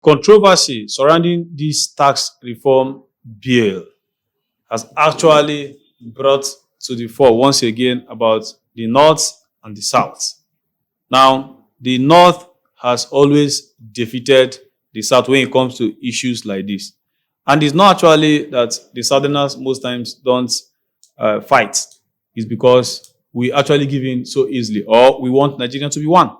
controversy surrounding this tax reform bill has actually brought to the fore once again about the North and the South. Now, the North has always defeated the South when it comes to issues like this. And it's not actually that the Southerners most times don't fight. It's because we actually give in so easily, or we want Nigeria to be one.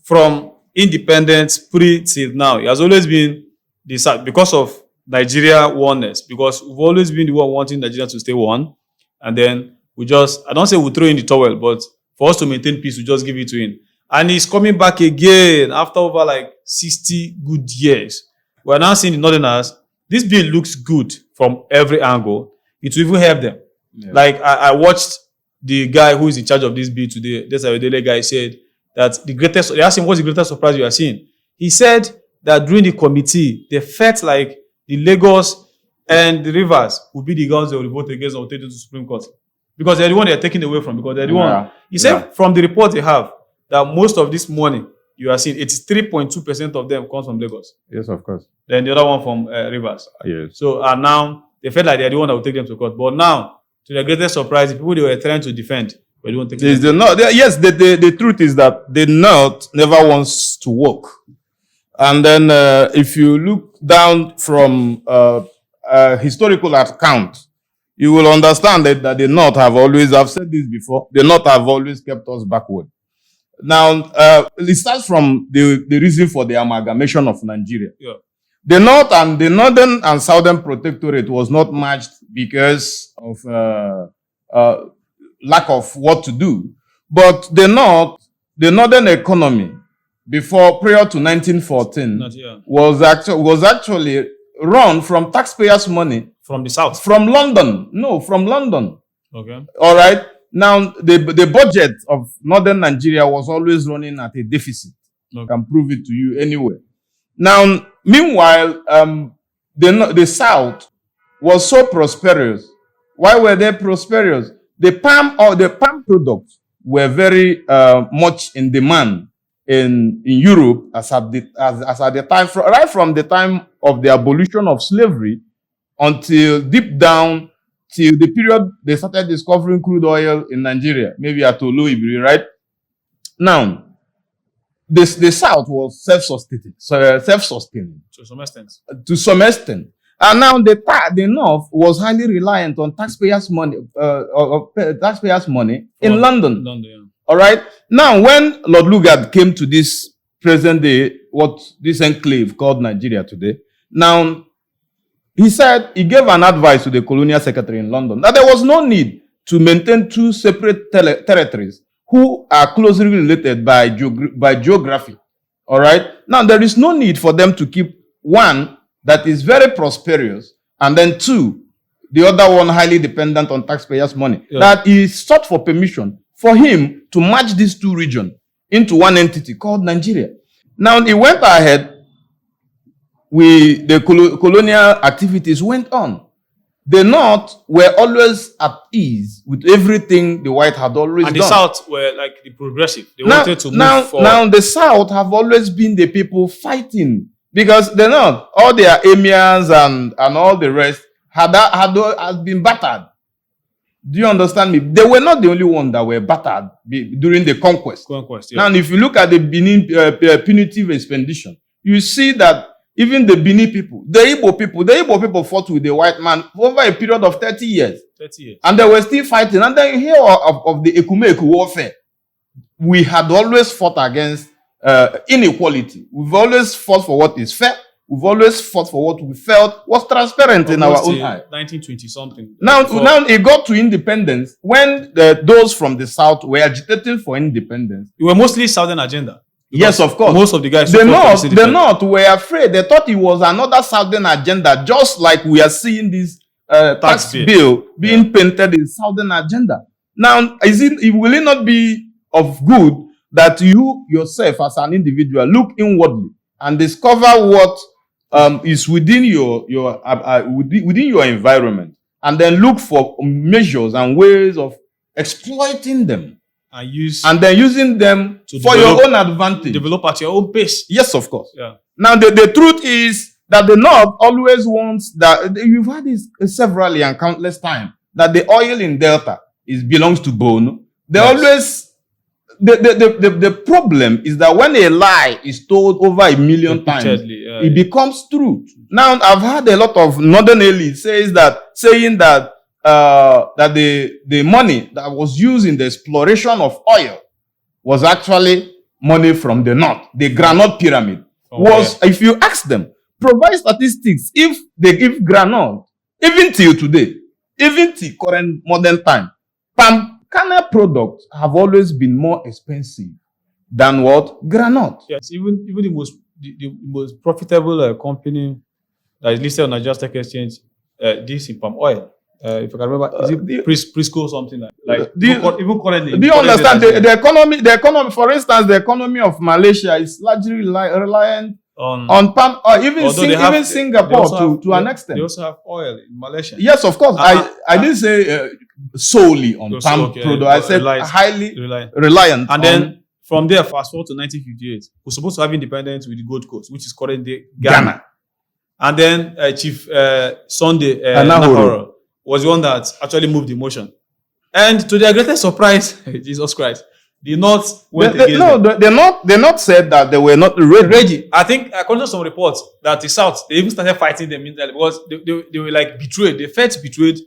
From independence pre till now, it has always been the South because of Nigeria oneness, because we've always been the one wanting Nigeria to stay one. And then we just, I don't say we throw in the towel, but for us to maintain peace, we just give it to him. And he's coming back again after over like 60 good years. We're now seeing the Northerners. This bill looks good from every angle. It will even help them. Yeah. Like I watched the guy who is in charge of this bill today. This Daily guy said that they asked him what's the greatest surprise you are seeing. He said that during the committee, they felt like the Lagos and the Rivers would be the ones that will vote against or take it to the Supreme Court. Because they're the one they're taking away from. Because they're the one. He said from the report they have, that most of this money you are seeing, 83.2% of them comes from Lagos. Yes, of course. Then the other one from Rivers. Yes. So now they felt like they're the one that will take them to court. But now, to their greatest surprise, the people they were trying to defend were the one taking them. Yes, the truth is that the North never wants to work. And then if you look down from historical account, you will understand that the North have always, I've said this before, the North have always kept us backward. Now, it starts from the reason for the amalgamation of Nigeria. Yeah. The Northern and Southern Protectorate was not merged because of lack of what to do. But the Northern economy, prior to 1914, was actually run from taxpayers' money. From the South? From London. No, from London. Okay. All right. Now, the budget of Northern Nigeria was always running at a deficit. Okay. I can prove it to you anywhere. Now, meanwhile, the South was so prosperous. Why were they prosperous? The palm products were very much in demand in Europe as at the time, right from the time of the abolition of slavery until deep down till the period they started discovering crude oil in Nigeria, maybe at Oloibiri, right? Now, the South was self-sustaining. To some extent. To some extent. And now the North was highly reliant on taxpayers' money, in London. Yeah. All right? Now, when Lord Lugard came to this present day, this enclave called Nigeria today, now, he said, he gave an advice to the colonial secretary in London that there was no need to maintain two separate territories who are closely related by geography. All right? Now, there is no need for them to keep one that is very prosperous and then two, the other one highly dependent on taxpayers' money. Yeah. That he sought for permission for him to merge these two regions into one entity called Nigeria. Now, he went ahead. The colonial activities went on. The North were always at ease with everything the White had always done. And the South were like the progressive. They wanted to move forward. Now the South have always been the people fighting. Because the North, all their emirs and all the rest had been battered. Do you understand me? They were not the only one that were battered during the conquest. Yeah. Now, if you look at the Benin punitive expedition, you see that even the Bini people, the Igbo people fought with the white man over a period of 30 years. 30 years. And they were still fighting. And then you hear of the Ekumeku warfare. We had always fought against inequality. We've always fought for what is fair. We've always fought for what we felt was transparent in our own eye. 1920 something. Now it got to independence when those from the South were agitating for independence. It was mostly Southern agenda. Yes, of course. Most of the guys. The North were afraid. They thought it was another Southern agenda, just like we are seeing this tax bill being painted in Southern agenda. Now, will it not be of good that you yourself, as an individual, look inwardly and discover what is within within your environment, and then look for measures and ways of exploiting them? and then using them for your own advantage. Develop at your own pace. Yes, of course. Yeah. Now, the truth is that the North always wants that. You've had this severally and countless times that the oil in Delta belongs to Bono. They always. The problem is that when a lie is told over 1 million times, it becomes true. Now, I've heard a lot of northern elites saying that the money that was used in the exploration of oil was actually money from the North. The Granite Pyramid if you ask them, provide statistics, if they give granite, even till today, even till current modern time, kernel products have always been more expensive than what? Granite. Yes, even the most profitable company that is listed on Nigeria Stock Exchange, this in palm oil. If I can remember, is it Prisco or something like even currently? Do you understand the economy? The economy, for instance, the economy of Malaysia is largely reliant on palm oil. Even Singapore to an extent. They also have oil in Malaysia. Yes, of course. I didn't say solely on palm product. I said highly reliant. And then from there, fast forward to 1958, we're supposed to have independence with the Gold Coast, which is currently Ghana. And then Chief Sunday Nahoro was the one that actually moved the motion. And to their greatest surprise, Jesus Christ, the North went against them. They not said that they were not ready. I think, according to some reports, that the South, they even started fighting them because they were like betrayed. They felt betrayed.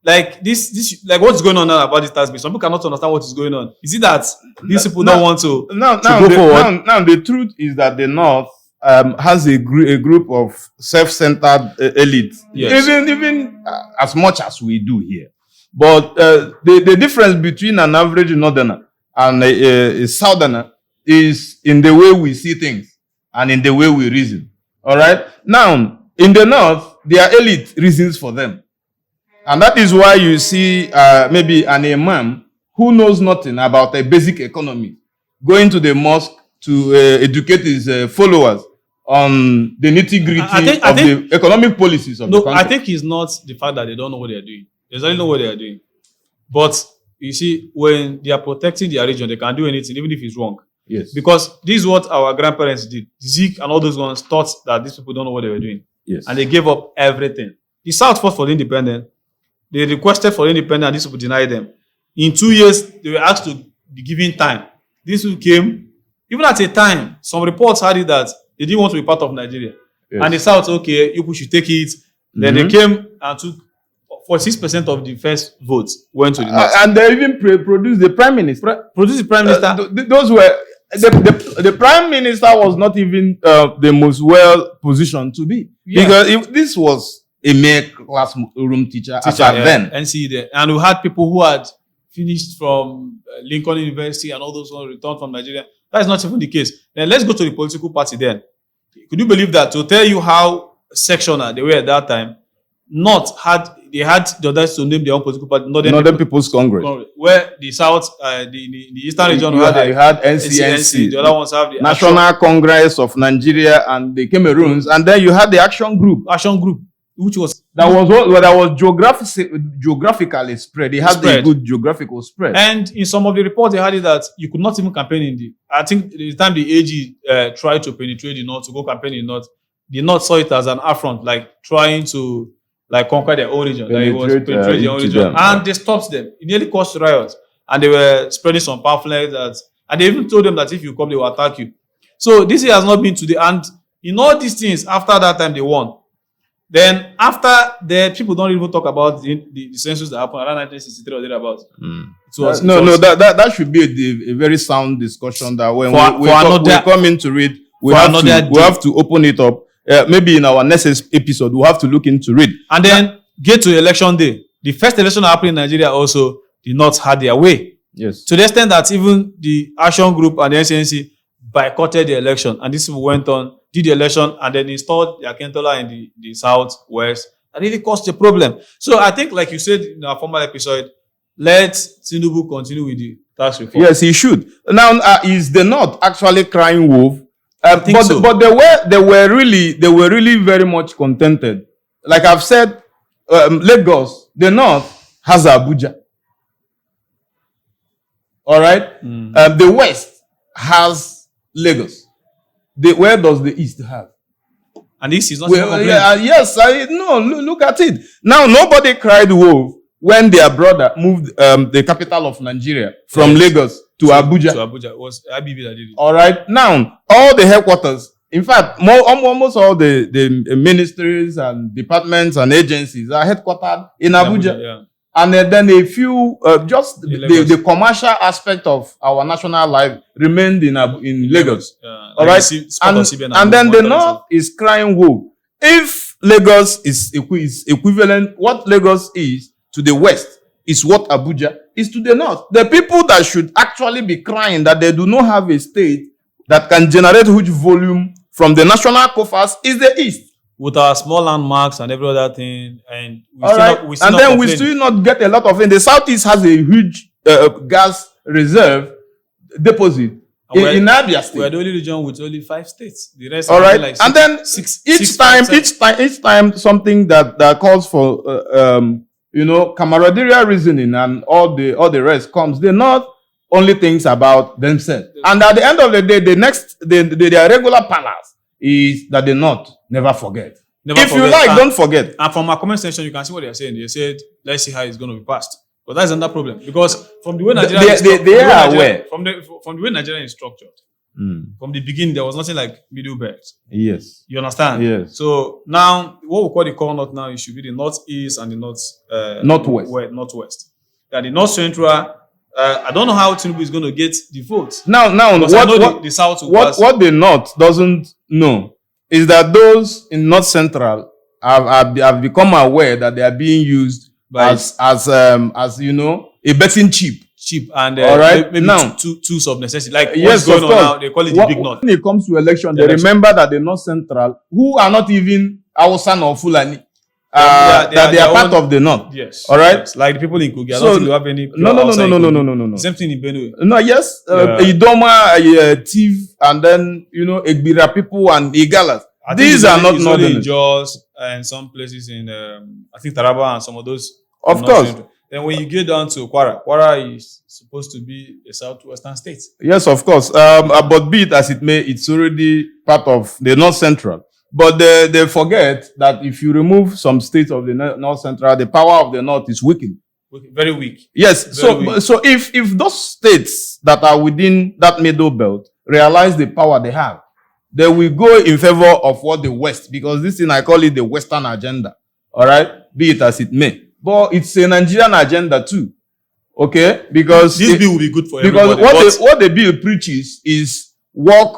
Like this, like what's going on now about this tax bill? Some people cannot understand what is going on. Is it that these people don't want to go forward? Now, the truth is that the North has a group of self-centered elites, yes. even as much as we do here. But the difference between an average northerner and a southerner is in the way we see things and in the way we reason. All right. Now, in the North, their elite reasons for them, and that is why you see maybe an imam who knows nothing about a basic economy going to the mosque to educate his followers on the nitty-gritty of the economic policies of the country. I think it's not the fact that they don't know what they're doing. They exactly know what they are doing. But you see, when they are protecting their region, they can do anything, even if it's wrong. Yes. Because this is what our grandparents did. Zeke and all those ones thought that these people don't know what they were doing. Yes. And they gave up everything. The South fought for the independence. They requested for independence and these people denied them. In 2 years, they were asked to be given time. These people came, even at a time, some reports had it that they didn't want to be part of Nigeria. Yes. And the South, okay, you should take it. Then they came and took 46% of the first votes went to the North. And they even produced the prime minister. Produced the prime minister. Those were the prime minister was not even the most well positioned to be, because if this was a mere classroom teacher then NCE there, and we had people who had finished from Lincoln University and all those who returned from Nigeria. That is not even the case. Then let's go to the political party. Then could you believe that? To tell you how sectional they were at that time, they had the audacity to name their own political party, Northern People's Congress, where the South, the Eastern region, you had NCNC, the other ones have the National Congress of Nigeria and the Cameroons, and then you had the Action Group, which was geographically spread. They had a good geographical spread, and in some of the reports they had it that you could not even campaign in the. I think the time the AG tried to penetrate the North to go campaign in the North saw it as an affront, like trying to conquer their own region, penetrate their own region, and they stopped them. It nearly caused riots, and they were spreading some pamphlets and they even told them that if you come, they will attack you. So this has not been to the end. In all these things, after that time, they won. Then after that, people don't even talk about the census that happened around 1963 or thereabouts. That should be a very sound discussion. That when we come into it, we have to open it up. Maybe in our next episode, we'll have to look into it. And then get to election day. The first election happened in Nigeria also, the North had their way. Yes. To the extent that even the Action Group and the NCNC boycotted the election. And this went on, did the election, and then installed the Akintola in the Southwest. And it caused a problem. So I think, like you said in our former episode, let Tinubu continue with the tax reform. Yes, he should. Now, is the North actually crying wolf? But they were really very much contented. Like I've said, Lagos, the North has Abuja. All right. The West has Lagos. Where does the East have? And this is not yes, no, look at it. Now, nobody cried wolf when their brother moved the capital of Nigeria from Lagos to Abuja. To Abuja. It was IBB that did it. All right. Now, all the headquarters, in fact, almost all the ministries and departments and agencies are headquartered in Abuja. And then a few, just the commercial aspect of our national life remained in Lagos. All right. And then the North is crying wolf. If Lagos is equivalent, what Lagos is to the West is what Abuja is to the North. The people that should actually be crying that they do not have a state that can generate huge volume from the national coffers is the East. With our small landmarks and every other thing, and we still not get a lot of it. The Southeast has a huge gas reserve deposit in Abia State. We are the only region with only 5 states. The rest, all right, like and then each time something that calls for camaraderie reasoning and all the rest comes, the North only thinks about themselves. And at the end of the day, their regular palace is that the North never forget. You like, don't forget. And from our comment section, you can see what they're saying. They said, let's see how it's going to be passed. But that's another problem. Because from the way Nigeria from the way Nigeria is structured, from the beginning, there was nothing like middle belt. Yes. You understand? Yes. So now, what we call the core north now, it should be the northeast and the northwest. The north central, I don't know how Tinubu is going to get the votes. Now, the South what the North doesn't know is that those in North Central have become aware that they are being used as a betting chip. And all right, maybe now tools of necessity. Like what's going on now, they call it the big North. When it comes to election, they remember that the North Central, who are not even Hausa or Fulani, they are part of the North. Yes. All right. Yes. Like the people in Kogi. I don't think you have any. No. Same thing in Benue. No. Yes. Idoma, Tiv, and then Egbira people and Igalas. These are not northern. In Jos and some places in I think Taraba and some of those. Of course. Then when you get down to Kwara is supposed to be a southwestern state. Yes, of course. But be it as it may, it's already part of the North Central. But they forget that if you remove some states of the North Central, the power of the North is weakened. Very weak. Yes. So if those states that are within that middle belt realize the power they have, they will go in favor of what the West, because this thing I call it the Western agenda. All right, be it as it may, but it's a Nigerian agenda too. Okay, because this bill will be good for everybody. Because what the bill preaches is work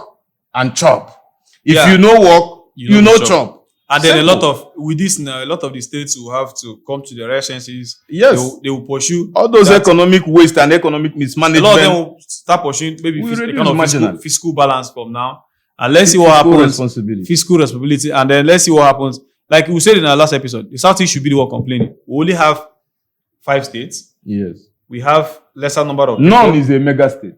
and chop. If you know work, you know chop. And then a lot of the states will have to come to their senses. Yes, they will pursue all those economic waste and economic mismanagement. A lot of them will start pursuing maybe fiscal balance from now. And let's see what happens. Fiscal responsibility. And then let's see what happens. Like we said in our last episode, the Southeast should be the one complaining. We only have 5 states. Yes. We have lesser number of people. None is a mega state.